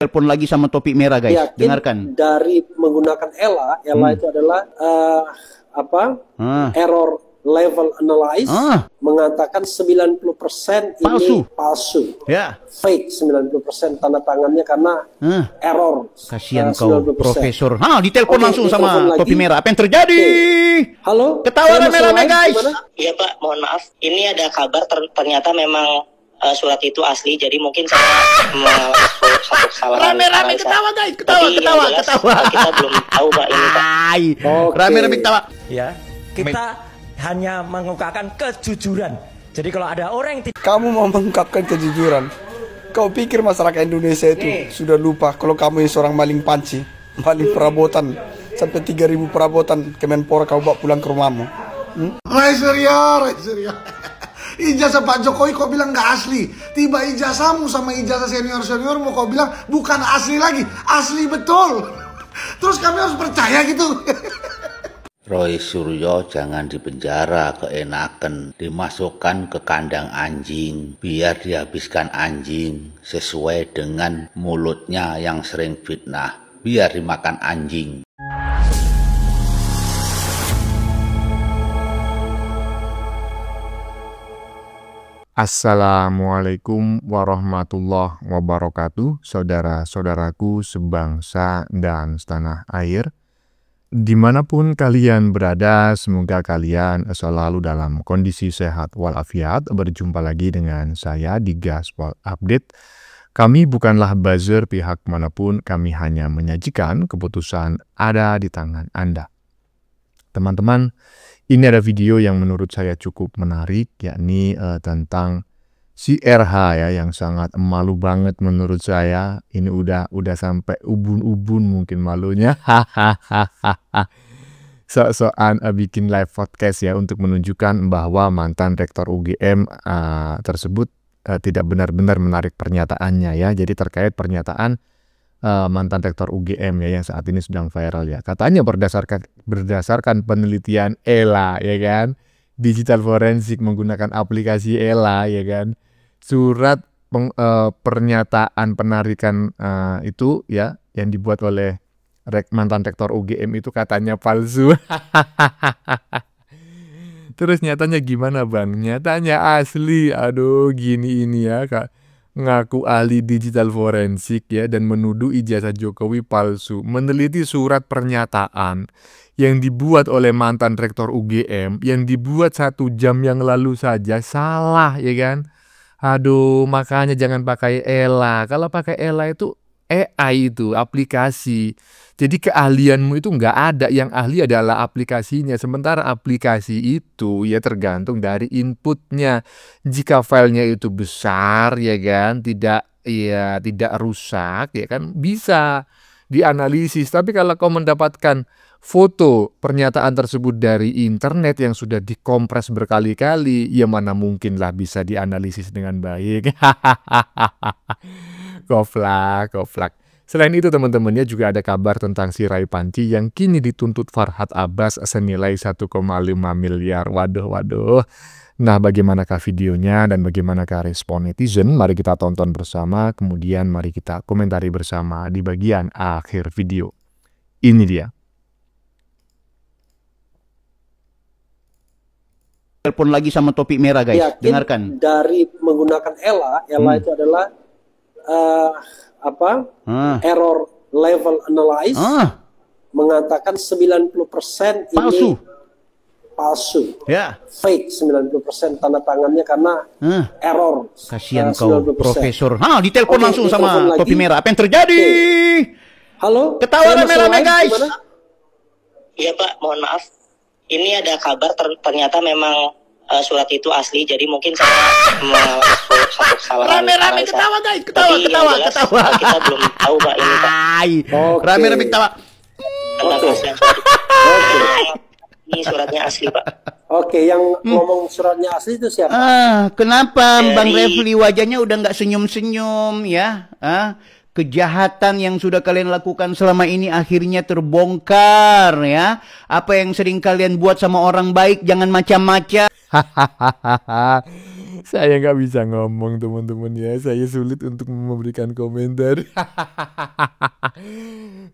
Telepon lagi sama topik merah, guys. Yakin dengarkan. Dari menggunakan ELA itu adalah error level analyze mengatakan 90% ini palsu. Ya. Fake 90% tanda tangannya karena error. Kasihan kau, 90%. Profesor. Ditelepon langsung sama lagi. topi merah. Apa yang terjadi? Halo. Ketawa rame-rame, guys. Iya Pak, mohon maaf. Ini ada kabar ternyata memang surat itu asli, jadi mungkin saya satu kesalahan. Rame-rame ketawa, guys. Ketawa. Kita belum tahu Pak ini Pak. Rame-rame ketawa. Ya, kita hanya mengungkapkan kejujuran. Jadi kalau ada orang yang kamu mau mengungkapkan kejujuran, kau pikir masyarakat Indonesia itu sudah lupa kalau kamu ini seorang maling panci, maling perabotan, sampai 3.000 perabotan Kemenpora kau bawa pulang ke rumahmu. Surya. Ijazah Pak Jokowi kau bilang nggak asli. Tiba ijazahmu sama ijazah senior-seniormu kau bilang bukan asli lagi. Asli betul. Terus kami harus percaya gitu. Roy Suryo jangan dipenjara, keenakan, dimasukkan ke kandang anjing, biar dihabiskan anjing, sesuai dengan mulutnya yang sering fitnah, biar dimakan anjing. Assalamualaikum warahmatullahi wabarakatuh, saudara-saudaraku sebangsa dan setanah air. Dimanapun kalian berada, semoga kalian selalu dalam kondisi sehat walafiat. Berjumpa lagi dengan saya di Gaspol Update. Kami bukanlah buzzer pihak manapun, kami hanya menyajikan keputusan ada di tangan Anda. Teman-teman, ini ada video yang menurut saya cukup menarik, yakni tentang si RH ya, yang sangat malu banget menurut saya. Ini udah sampai ubun-ubun mungkin malunya. Sok-sokan bikin live podcast ya untuk menunjukkan bahwa mantan rektor UGM tersebut tidak benar-benar menarik pernyataannya ya. Jadi terkait pernyataan mantan rektor UGM ya yang saat ini sedang viral ya. Katanya berdasarkan penelitian ELA ya kan, digital forensik menggunakan aplikasi ELA ya kan, surat pernyataan penarikan itu ya yang dibuat oleh mantan rektor UGM itu katanya palsu. Terus nyatanya gimana Bang? Nyatanya asli. Aduh gini ini ya Kak. Ngaku ahli digital forensik ya dan menuduh ijazah Jokowi palsu, meneliti surat pernyataan yang dibuat oleh mantan rektor UGM yang dibuat 1 jam yang lalu saja salah ya kan. Aduh, makanya jangan pakai ELA. Kalau pakai ELA itu AI itu aplikasi. Jadi keahlianmu itu nggak ada, yang ahli adalah aplikasinya. Sementara aplikasi itu ya tergantung dari inputnya. Jika filenya itu besar ya kan, tidak rusak ya kan, bisa dianalisis. Tapi kalau kau mendapatkan foto pernyataan tersebut dari internet yang sudah dikompres berkali-kali, ya mana mungkinlah bisa dianalisis dengan baik. Goflak. Selain itu teman-temannya juga ada kabar tentang si Rai Panci yang kini dituntut Farhad Abbas senilai 1,5 miliar. Waduh. Nah, bagaimanakah videonya dan bagaimanakah respon netizen? Mari kita tonton bersama, kemudian mari kita komentari bersama di bagian akhir video. Ini dia. Telepon lagi sama topik merah, guys. Yakin dengarkan. Dari menggunakan ELA itu adalah error level analyze mengatakan 90% ini palsu. Ya. Fake 90% tanda tangannya karena error. Kasihan kau, 90%. Profesor. Ditelepon langsung sama topi merah. Apa yang terjadi? Halo. Ketawa rame-rame, guys. Iya Pak, mohon maaf. Ini ada kabar ternyata memang surat itu asli, jadi mungkin saya satu kesalahan. Rame-rame ketawa, guys. Ketawa. Kita belum tahu Pak ini Pak. Rame-rame ketawa. Ini suratnya asli Pak. Oke, yang ngomong suratnya asli itu siapa? Kenapa Bang Refli wajahnya udah nggak senyum-senyum ya? Kejahatan yang sudah kalian lakukan selama ini akhirnya terbongkar ya. Apa yang sering kalian buat sama orang baik jangan macam-macam. Saya nggak bisa ngomong teman-teman ya. Saya sulit untuk memberikan komentar.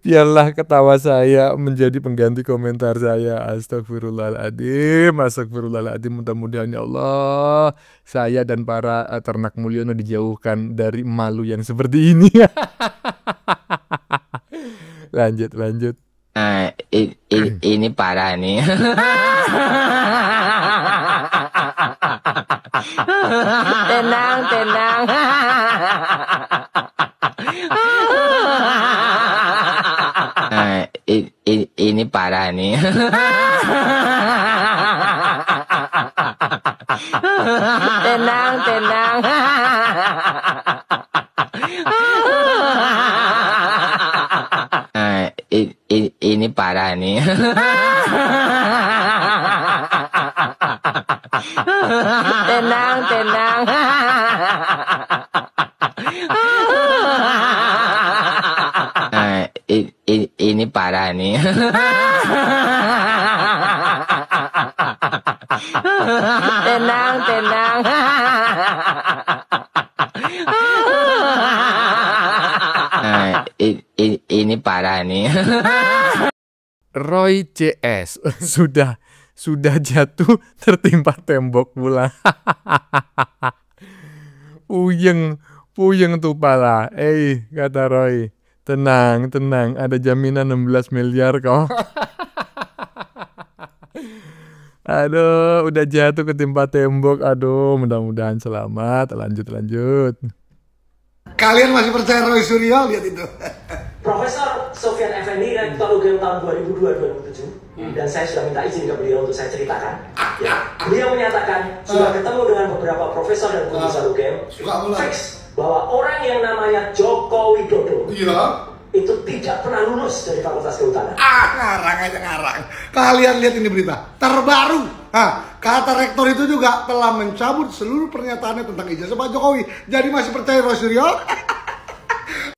Biarlah ketawa saya menjadi pengganti komentar saya. Astagfirullahaladzim. Astagfirullahaladzim. Mudah-mudahan ya Allah, saya dan para ternak Mulyono dijauhkan dari malu yang seperti ini. Lanjut. Ini parah nih. Tenang. Ini parah nih. Tenang. Ini parah nih. Tenang. Ini parah nih. Tenang. Ini parah nih. Roy CS sudah jatuh tertimpa tembok pula. Puyeng tuh pala. Kata Roy, tenang, ada jaminan 16 miliar kok. Aduh, udah jatuh ketimpa tembok. Aduh, mudah-mudahan selamat. Lanjut. Kalian masih percaya Roy Suryo? Lihat itu. Profesor Sofyan Effendi, Rektor UGM tahun 2002-2007, dan saya sudah minta izin ke beliau untuk saya ceritakan. Ya, beliau menyatakan sudah ketemu dengan beberapa profesor dan guru besar UGM, fix bahwa orang yang namanya Joko Widodo itu tidak pernah lulus dari Fakultas Kehutanan. Ngarang. Kalian lihat ini berita terbaru. Kata rektor itu juga telah mencabut seluruh pernyataannya tentang ijazah Pak Jokowi. Jadi masih percaya Roy Suryo?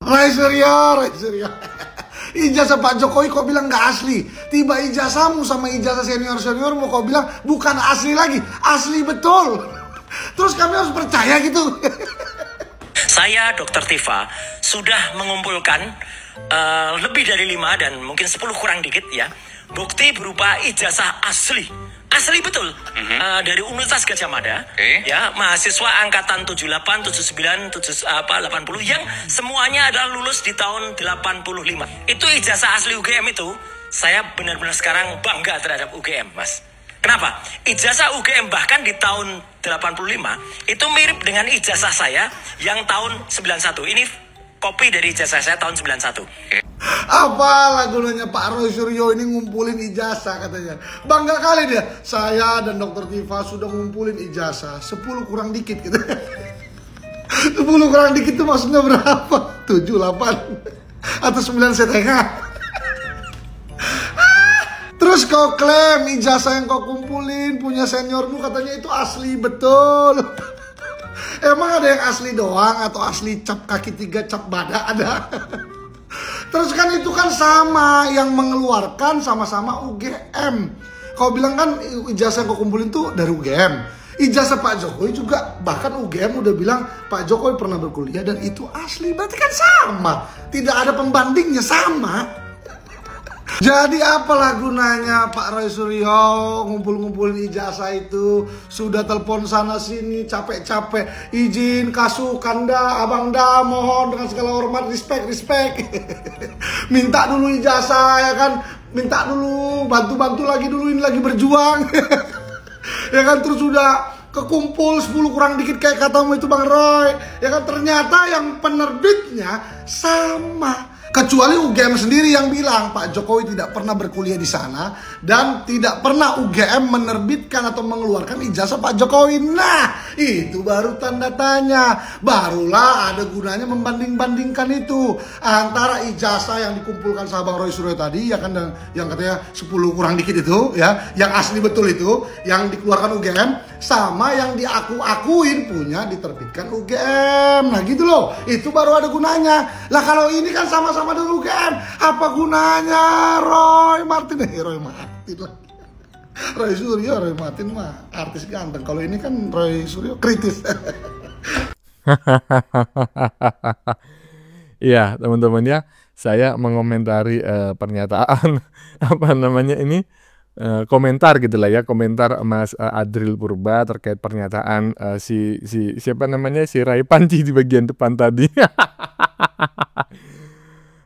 Roy Suryo. Ijazah Pak Jokowi kok bilang nggak asli. Tiba ijazahmu sama ijazah senior-seniormu kok bilang bukan asli lagi. Asli betul. Terus kami harus percaya gitu. Saya, Dr. Tifa, sudah mengumpulkan lebih dari 5 dan mungkin 10 kurang dikit ya, bukti berupa ijazah asli betul dari Universitas Gadjah Mada, ya, mahasiswa angkatan 78, 79, 80 yang semuanya adalah lulus di tahun 85. Itu ijazah asli UGM itu. Saya benar-benar sekarang bangga terhadap UGM, Mas. Kenapa? Ijazah UGM bahkan di tahun 85 itu mirip dengan ijazah saya yang tahun 91. Ini kopi dari ijazah saya tahun 91. Apalah gunanya Pak Roy Suryo ini ngumpulin ijazah katanya. Bangga kali dia. Saya dan Dr. Tifa sudah ngumpulin ijazah 10 kurang dikit gitu. 10 kurang dikit itu maksudnya berapa? 7, 8 atau 9,5. Terus kau klaim ijazah yang kau kumpulin punya seniormu katanya itu asli betul. Emang ada yang asli doang atau asli cap kaki 3 cap badak ada? Terus kan itu kan sama yang mengeluarkan sama-sama UGM. Kau bilang kan ijazah yang kau kumpulin tuh dari UGM. Ijazah Pak Jokowi juga bahkan UGM udah bilang Pak Jokowi pernah berkuliah dan itu asli. Berarti kan sama. Tidak ada pembandingnya, sama. Jadi apalah gunanya Pak Roy Suryo ngumpul-ngumpulin ijazah itu. Sudah telepon sana sini capek-capek. Izin kasukan dah, abang dah, mohon dengan segala hormat, respect. Minta dulu ijazah ya kan. Minta dulu, bantu-bantu lagi dulu, ini lagi berjuang. Ya kan, terus sudah kekumpul 10 kurang dikit kayak katamu itu Bang Roy. Ya kan, ternyata yang penerbitnya sama. Kecuali UGM sendiri yang bilang Pak Jokowi tidak pernah berkuliah di sana dan tidak pernah UGM menerbitkan atau mengeluarkan ijazah Pak Jokowi. Nah, itu baru tanda tanya. Barulah ada gunanya membanding-bandingkan itu antara ijazah yang dikumpulkan sama Bang Roy Suryo tadi ya kan, yang katanya 10 kurang dikit itu ya, yang asli betul itu yang dikeluarkan UGM, sama yang diaku-akuin punya diterbitkan UGM. Nah gitu loh, itu baru ada gunanya. Lah kalau ini kan sama-sama dari UGM, apa gunanya Roy Martin lah. Roy Suryo, Roy Martin mah artis ganteng. Kalau ini kan Roy Suryo kritis. Iya, teman-teman ya, saya mengomentari pernyataan apa namanya ini komentar gitulah ya, komentar Mas Adril Purba terkait pernyataan si siapa namanya si Rai Panji di bagian depan tadi.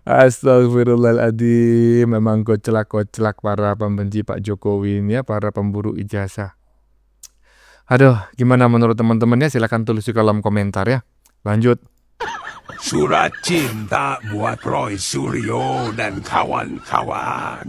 Astagfirullahaladzim, memang koclak-koclak para pembenci Pak Jokowi ini ya, para pemburu ijazah. Aduh, gimana menurut teman-temannya? Silakan tulis di kolom komentar ya. Lanjut. Surat cinta buat Roy Suryo dan kawan-kawan.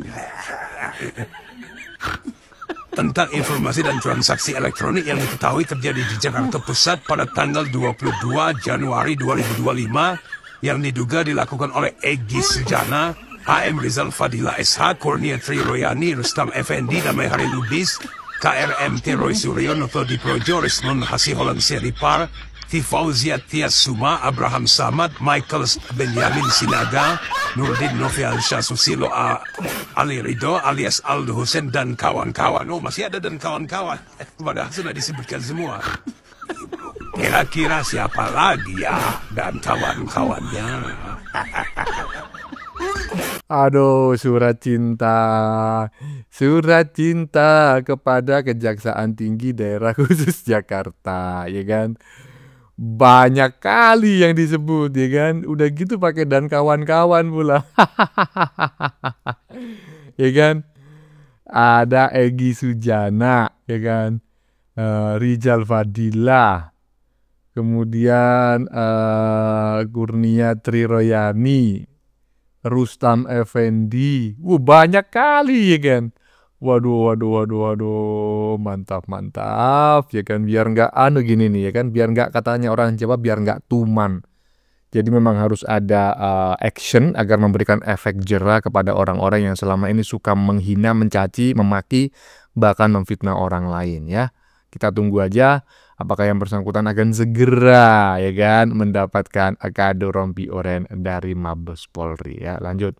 Tentang informasi dan transaksi elektronik yang diketahui terjadi di Jakarta Pusat pada tanggal 22 Januari 2025 yang diduga dilakukan oleh Egy Sujana, HM Rizal Fadila SH, Kurnia Tri Royani, Rustam Effendi, Damai Hari Lubis, KRMT Roy Suryo, Noto Diprojo, Rismon Hasiholan Seripar, Tifauzia Tias Suma, Abraham Samad, Michael Benyamin Sinaga, Nurdin Novial Shah Susilo, Ali Ridho alias Aldo Hussein dan kawan-kawan. Oh, masih ada dan kawan-kawan. Padahal sudah disebutkan semua. Kira-kira siapa lagi ya dan kawan-kawannya? Aduh, surat cinta kepada Kejaksaan Tinggi Daerah Khusus Jakarta, ya kan? Banyak kali yang disebut, ya kan? Udah gitu pakai dan kawan-kawan pula. Ya kan? Ada Egy Sujana, ya kan? Rizal Fadila, kemudian Kurnia Tri Royani, Rustam Effendi. Banyak kali ya kan. Waduh, mantap ya kan, biar nggak gini nih ya kan, biar nggak katanya orang Jawa, biar nggak tuman. Jadi memang harus ada action agar memberikan efek jera kepada orang-orang yang selama ini suka menghina, mencaci, memaki, bahkan memfitnah orang lain ya. Kita tunggu aja apakah yang bersangkutan akan segera ya kan mendapatkan kado rompi oren dari Mabes Polri ya. Lanjut.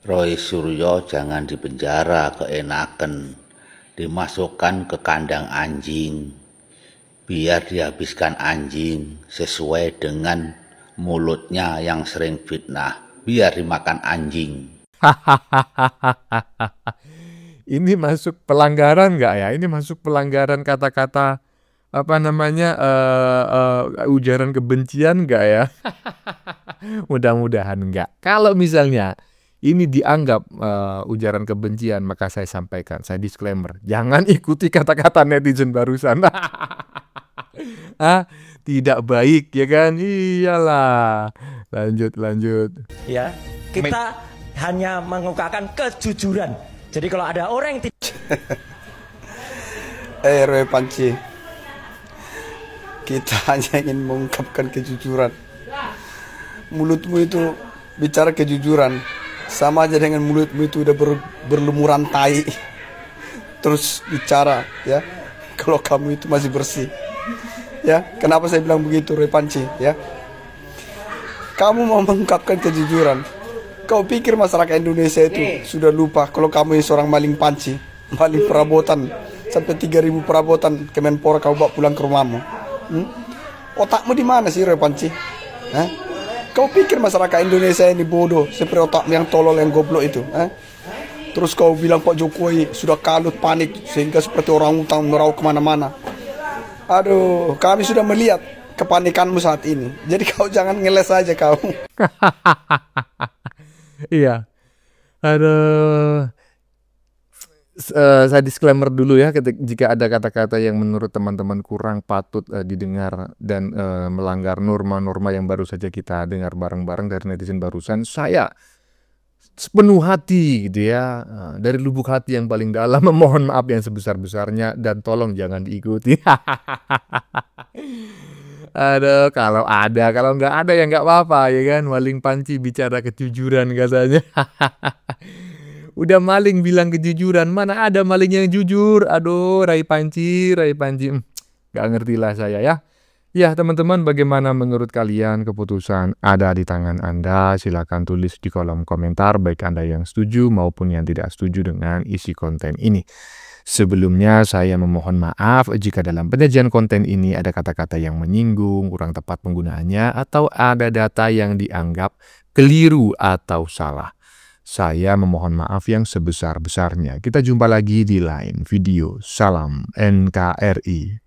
Roy Suryo jangan dipenjara, keenaken, dimasukkan ke kandang anjing, biar dihabiskan anjing sesuai dengan mulutnya yang sering fitnah, biar dimakan anjing. Ini masuk pelanggaran nggak ya? Ini masuk pelanggaran kata-kata apa namanya ujaran kebencian nggak ya? Mudah-mudahan nggak. Kalau misalnya ini dianggap ujaran kebencian, maka saya sampaikan, saya disclaimer, jangan ikuti kata-kata netizen barusan. Tidak baik ya kan? Iyalah. Lanjut. Ya, kita hanya mengungkapkan kejujuran. Jadi kalau ada orang yang Roy Panci, kita hanya ingin mengungkapkan kejujuran. Mulutmu itu bicara kejujuran, sama aja dengan mulutmu itu udah berlumuran tai. Terus bicara ya, kalau kamu itu masih bersih. Ya, kenapa saya bilang begitu Roy Panci ya? Kamu mau mengungkapkan kejujuran. Kau pikir masyarakat Indonesia itu sudah lupa kalau kamu ini seorang maling panci, maling perabotan, sampai 3.000 perabotan Kemenpora kau bawa pulang ke rumahmu. Otakmu di mana sih Roy Panci? Kau pikir masyarakat Indonesia ini bodoh seperti otakmu yang tolol, yang goblok itu? Terus kau bilang Pak Jokowi sudah kalut, panik sehingga seperti orang utang meraup kemana-mana. Aduh, kami sudah melihat kepanikanmu saat ini. Jadi kau jangan ngeles aja kau. Iya. Aduh. Saya disclaimer dulu ya, jika ada kata-kata yang menurut teman-teman kurang patut didengar dan melanggar norma-norma yang baru saja kita dengar bareng-bareng dari netizen barusan, saya sepenuh hati gitu ya, dari lubuk hati yang paling dalam memohon maaf yang sebesar-besarnya dan tolong jangan diikuti. Aduh, kalau nggak ada ya nggak apa-apa ya kan. Maling panci bicara kejujuran katanya. Udah maling bilang kejujuran, mana ada maling yang jujur. Aduh, Rai Panci. Nggak ngerti lah saya ya. Ya teman-teman, bagaimana menurut kalian? Keputusan ada di tangan Anda. Silakan tulis di kolom komentar baik Anda yang setuju maupun yang tidak setuju dengan isi konten ini. Sebelumnya saya memohon maaf jika dalam penyajian konten ini ada kata-kata yang menyinggung, kurang tepat penggunaannya, atau ada data yang dianggap keliru atau salah. Saya memohon maaf yang sebesar-besarnya. Kita jumpa lagi di lain video. Salam NKRI.